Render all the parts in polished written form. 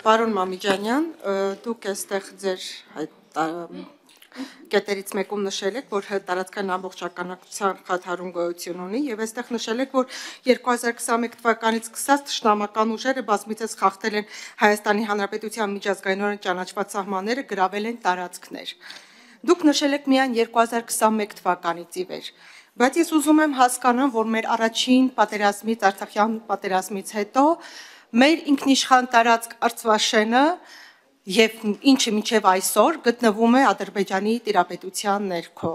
Պարոն Մամիջանյան, դուք այստեղ ձեր կետերից մեկում նշել եք, որ տարածքային ամբողջականության խաթարում գոյություն ունի, եւ այստեղ նշել եք, որ 2021 թվականից սկսած թշնամական ուժերը բազմիցս խախտել են Հայաստանի Հանրապետության միջազգայինորեն ճանաչված սահմանները, գրավել են տարածքներ։ Դուք նշել եք միայն 2021 թվականից ի վեր, բայց ես ուզում եմ հասկանամ, որ մեր առաջին պատերազմից, Արցախյան պատերազմից հետո մեր ինքնիշխան տարածք Արցվաշենը եւ ինչը մինչեւ այսօր գտնվում է Ադրբեջանի տիրապետության ներքո։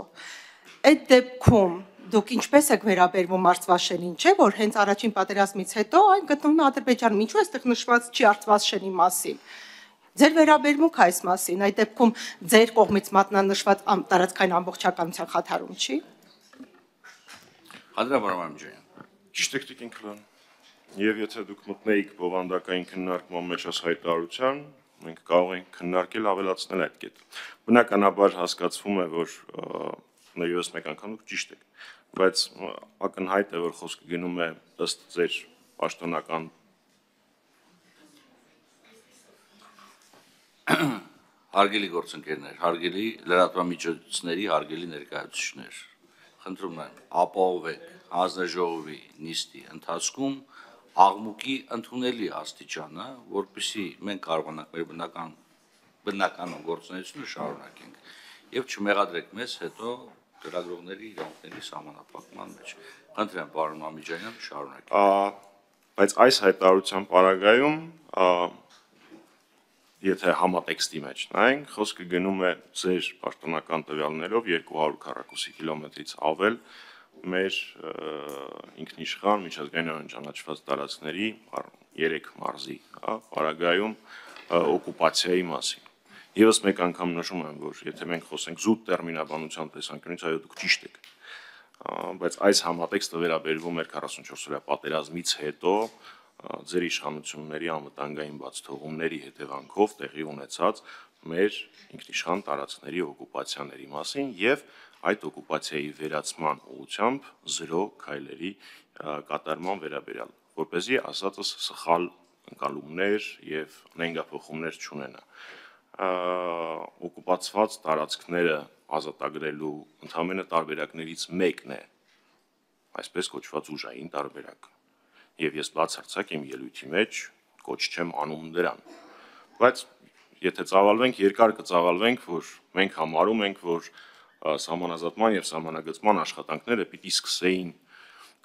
Այդ դեպքում դուք ինչպես եք վերաբերվում Արցվաշենին, չէ՞ որ հենց առաջին պատերազմից հետո այն գտնվում է Ադրբեջանում, ինչու այստեղ նշված չի Արցվաշենի մասին։ Ձեր վերաբերմունքը այս մասին, այդ դեպքում ձեր կողմից մատնանշված տարածքային ամբողջականության խաթարում չի։ Ճիշտ եք Տիկին Քլան, եւ եթե դուք մտնեիք բովանդակային քննարկման մեջ այս հայտարարության, մենք կարող ենք քննարկել ավելացնել այդ կետը։ Բնականաբար հասկացվում է, որ նույնպես մեկ անգամ դուք ճիշտ եք, բայց ակնհայտ է, որ խոսքը գնում է ըստ ձեր պաշտոնական Հարգելի գործընկերներ, հարգելի լրատվամիջոցների հարգելի ներկայացուցիչներ, խնդրում եմ ապահովեք հանձնաժողովի նիստի ընթացքում աղմուկի ընդունելի աստիճանը, որպեսզի մենք կարողանանք մեր բնական գործունեությունը շարունակենք եւ չմեղադրեք մեզ հետո լրագրողների իրավունքների սահմանափակման մեջ։ Խնդրեմ, պարոն Մամիջանյան, շարունակեք։ Բայց այս հայտարարության պարագայում եթե համատեքստի մեջ նայենք, խոսքը գնում է ձեր պաշտոնական տվյալներով 240 կիլոմետրից ավել մեր ինքնիշխան միջազգայինորեն ճանաչված տարածքների 3 մարզի, պարագայում օկուպացիայի մասին։ Եվս մեկ անգամ նշում եմ, որ եթե մենք խոսենք զուտ տերմինաբանության տեսանկյունից, այո դուք ճիշտ եք, բայց այս համատեքստը վերաբերվում էր 44-օրյա պատերազմից հետո ձեր իշխանությունների անվտանգային բացթողումների հետևանքով տեղի ունեցած մեր ինքնիշխան տարածքների օկուպացիաների մասին եւ այդ օկուպացիայի վերացման ուղղությամբ 0 քայլերի կատարման վերաբերյալ, որպեսզի ասածս սխալ ընկալումներ եւ նենգափոխումներ չունենա։ Օկուպացված տարածքները ազատագրելու ընդհանուր տարբերակներից մեկն է այսպես կոչված ուժային տարբերակ։ Եվ ես բացարձակ իմ ելույթի մեջ կոչ չեմ անում դրան։ Բայց եթե ծավալվենք, երկար կծավալվենք, որ մենք համարում ենք, որ սահմանազատման եւ սահմանագծման աշխատանքները պիտի սկսեին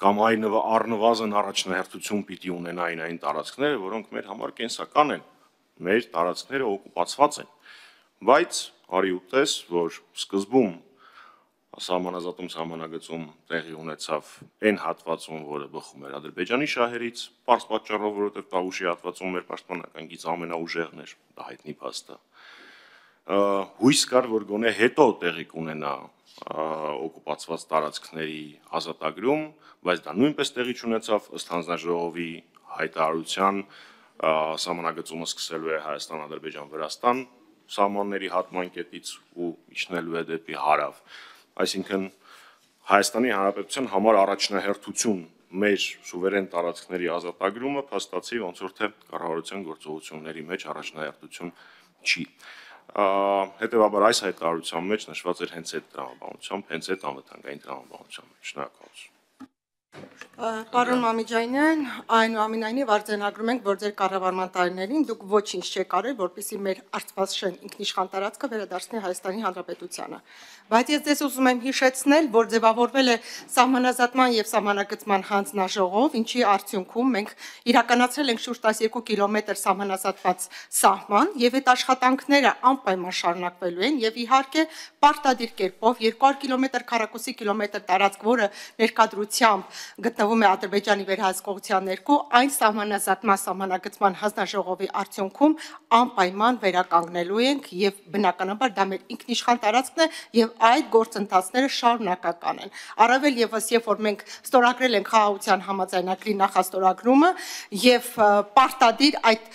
կամ առնվազն առաջնահերթություն պիտի ունենային այն տարածքները, որոնք մեր համար կենսական են, մեր տարածքները օկուպացված են։ Բայց արի ուտես, որ սկզբում սահմանազատում սահմանագծում տեղի ունեցավ այն հատվածում, որը բխում էր Ադրբեջանի շահերից, պարզ պատճառով, որովհետև Տավուշի հատվածում մեր պաշտպանական գիծը ամենաուժեղն էր, դա հայտնի փաստ է։ Հույս կար, որ գոնե հետո տեղի կունենա օկուպացված տարածքների ազատագրում, բայց դա նույնպես տեղի չունեցավ, ըստ հանձնաժողովի հայտարարության սահմանագծումը սկսելու է Հայաստան-Ադրբեջան-Վրաստան սահմանների հատման կետից ու իջնելու է դեպի հարավ։ Այսինքն Հայաստանի Հանրապետության համար առաջնահերթություն մեր սուվերեն տարածքների ազատագրումը փաստացի ոնց որ թե կառավարության գործողությունների մեջ առաջնահերթություն չի։ Հետևաբար այս հայտարարության մեջ նշված էր հենց այդ տրամաբանությամբ, հենց այդ անվտանգային տրամաբանության մեջ։ Շնորհակալություն։ Պարոն Մամիջանյան, այնուամենայնիվ արձանագրում ենք, որ ձեր կառավարման տարիներին դուք ոչինչ չեք արել, որպեսզի մեր Արցվաշեն ինքնիշխան տարածքը վերադարձնի Հայաստանի Հանրապետությանը։ Բայց ես ձեզ ուզում եմ հիշեցնել, որ ձևավորվել է սահմանազատման եւ սահմանագծման հանձնաժողով, ինչի արդյունքում մենք իրականացրել ենք շուրջ 12 կիլոմետր սահմանազատված սահման եւ այդ աշխատանքները անպայման շարունակվելու են եւ իհարկե պարտադիր կերպով 200 կիլոմետր քառակուսի կիլոմետր տարածք, որը ներկայությամբ գտնվում է Ադրբեջանի վերահսկողության ներքո, այն սահմանազատման սահմանագծման հանձնաժողովի արդյունքում անպայման վերականգնելու ենք եւ բնականաբար դա մեր ինքնիշխան տարածքն է եւ այդ գործընթացները շարունակական են։ Առավել եւս, երբ որ մենք ստորագրել ենք խաղաղության համաձայնագրի նախաստորագրումը եւ պարտադիր այդ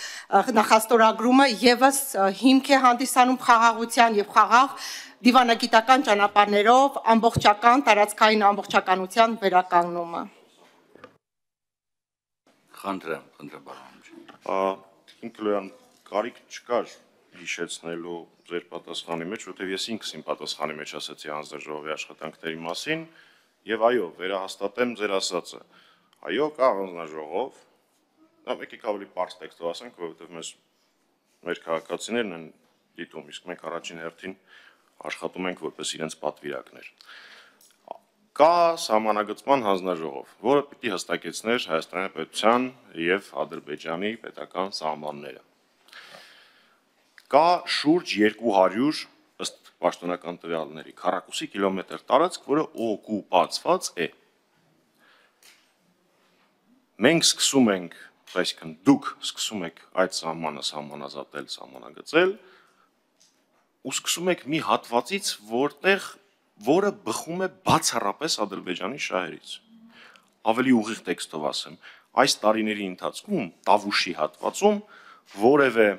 նախաստորագրումը եւս հիմք է հանդիսանում խաղաղության եւ խաղաղ դիվանագիտական ճանապարհներով ամբողջական տարածքային ամբողջականության վերականգնումը։ Խնդրեմ, պարոն։ կարիք չկար հիշեցնելու ձեր պատասխանի մեջ, որտեղ ես ինքս իմ պատասխանի մեջ ասացի հանձնաժողովի աշխատանքների մասին, եւ այո, վերահաստատեմ ձեր ասածը։ Այո, կա հանձնաժողով, դա եկեք ավելի պարզ տեքստով ասենք, որովհետեւ մեր քաղաքացիներն են դիտում, իսկ մենք առաջին հերթին աշխատում ենք որպես իրենց պատվիրակներ։ Կա սահմանագծման հանձնաժողով, որը պիտի հստակեցներ Հայաստանի պետության եւ Ադրբեջանի պետական սահմանները։ Կա շուրջ 200 ըստ պաշտոնական տվյալների քառակուսի կիլոմետր տարածք, որը օկուպացված է։ Մենք սկսում ենք, այսինքն դուք սկսում եք այդ սահմանը սահմանազատել, սահմանագծել, ու սկսում եք մի հատվածից, որը բխում է բացառապես Ադրբեջանի շահերից։ Ավելի ուղիղ տեքստով ասեմ, այս տարիների ընթացքում Տավուշի հատվածում որևէ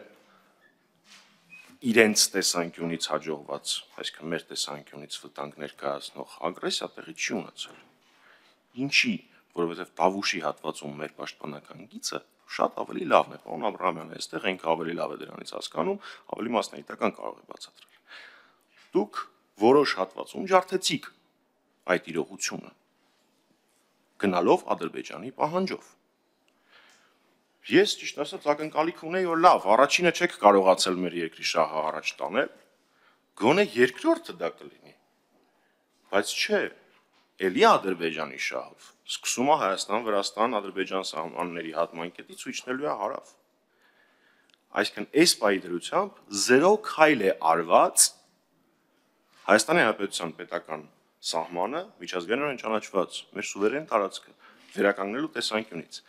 իրենց տեսանկյունից հաջողված, այսինքն մեր տեսանկյունից վտանգ ներկայացնող ագրեսիա տեղի չի ունեցել։ Ինչի, որովհետև Տավուշի հատվածում մեր պաշտպանական գիծը շատ ավելի լավն է, պարոն Աբրահամյանը, այստեղ ինքը ավելի լավ է դրանից հասկանում, ավելի մասնագիտական կարող է բացատրել։ Դուք որոշ հատվածում ջարդեցիք այդ իրողությունը, գնալով Ադրբեջանի պահանջով։ Ես ճիշտ ասած ակնկալիք ունեի, որ լավ, առաջինը չեք կարողացել մեր երկրի շահը առաջ տանել, գոնե երկրորդը դա կլինի, բայց չէ, էլի Ադրբեջանի շահով, սկսում է Հայաստան-Վրաստան-Ադրբեջան սահմանների հատման կետից ու իջնելու է հարավ։ Այսինքն այս պահի դրությամբ 0 քայլ է արված Հայաստանի Հանրապետության պետական սահմանը միջազգայինորեն ճանաչված մեր սուվերեն տարածքը վերականգնելու տեսանկյունից։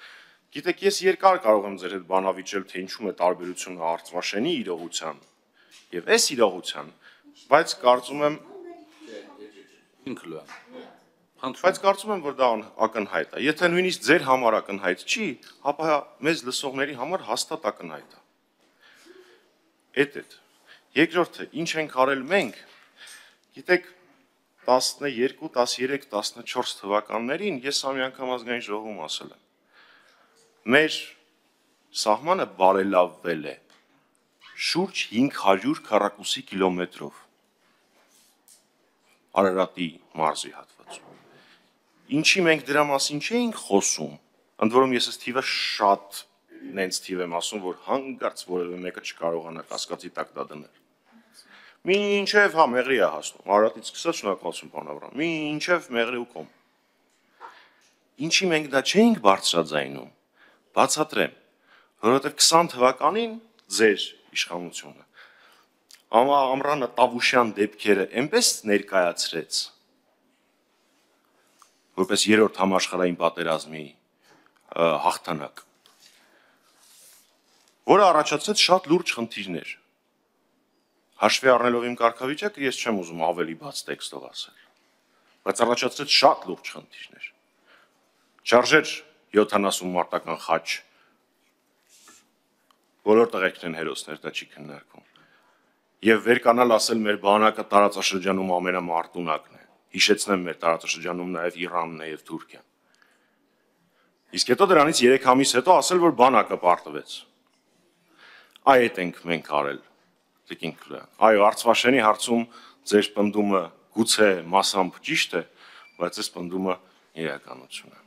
Գիտեք, ես երկար կարող եմ ձեր հետ բանավիճել, թե ինչու է տարբերությունը Արցվաշենի իրողության եւ այս իրողության, բայց կարծում եմ, որ դա ակնհայտ է։ Եթե նույնիսկ ձեր համար ակնհայտ չի, ապա մեզ լսողների համար հաստատ ակնհայտ է։ Էդ։ Երկրորդը, ինչ ենք արել մենք, գիտեք, 12, 13, 14 թվականներին ես ամի անգամ ազգային ժողովում ասել եմ։ Մեր սահմանը բարելավվել է շուրջ 500 քառակուսի կիլոմետրով Արարատի մարզի հատվածում։ Ինչի մենք դրա մասին չէինք խոսում, ընդ որում ես այս թիվը շատ նենց թիվ եմ ասում, որ հանգարց որևէ մեկը չկարողանա կասկածի տակ դա դնել։ Մինչև մեղրի է հասնում, Արարատից սկսած շնորհակալություն պարոն Աբրահամ, մինչև մեղրի ու կոմ։ Ինչի մենք դա չէինք բարձրաձայնում, բացատրեմ, որովհետև 20 թվականին ձեր իշխանությունը Ամրանը Տավուշյան դեպքերը այնպես ներկայացրեց, որպես երրորդ համաշխարհային պատերազմի հաղթանակ, որը առաջացրեց շատ լուրջ խնդիրներ։ Հաշվի առնելով իմ կարգավիճակը, ես չեմ ուզում ավելի բաց տեքստով ասել, բայց առաջացրեց շատ լուրջ խնդիրներ։ Չարժեր 70 մարտական խաչ, բոլոր տղերքն են հերոսներ, դա չի քննարկվում։ Եվ վերկանալ ասել մեր բանակը տարածաշրջանում ամենամարտունակն է։ Հիշեցնեմ մեր տարածաշրջանում նաև Իրանն է եւ Թուրքիան։ Իսկ հետո դրանից 3 ամիս հետո ասել, որ բանակը պարտվեց։ Այդ ենք մենք արել։ Այո, Արցվաշենի հարցում ձեր պնդումը գուցե մասամբ ճիշտ է, բայց այս պնդումը իրականություն է։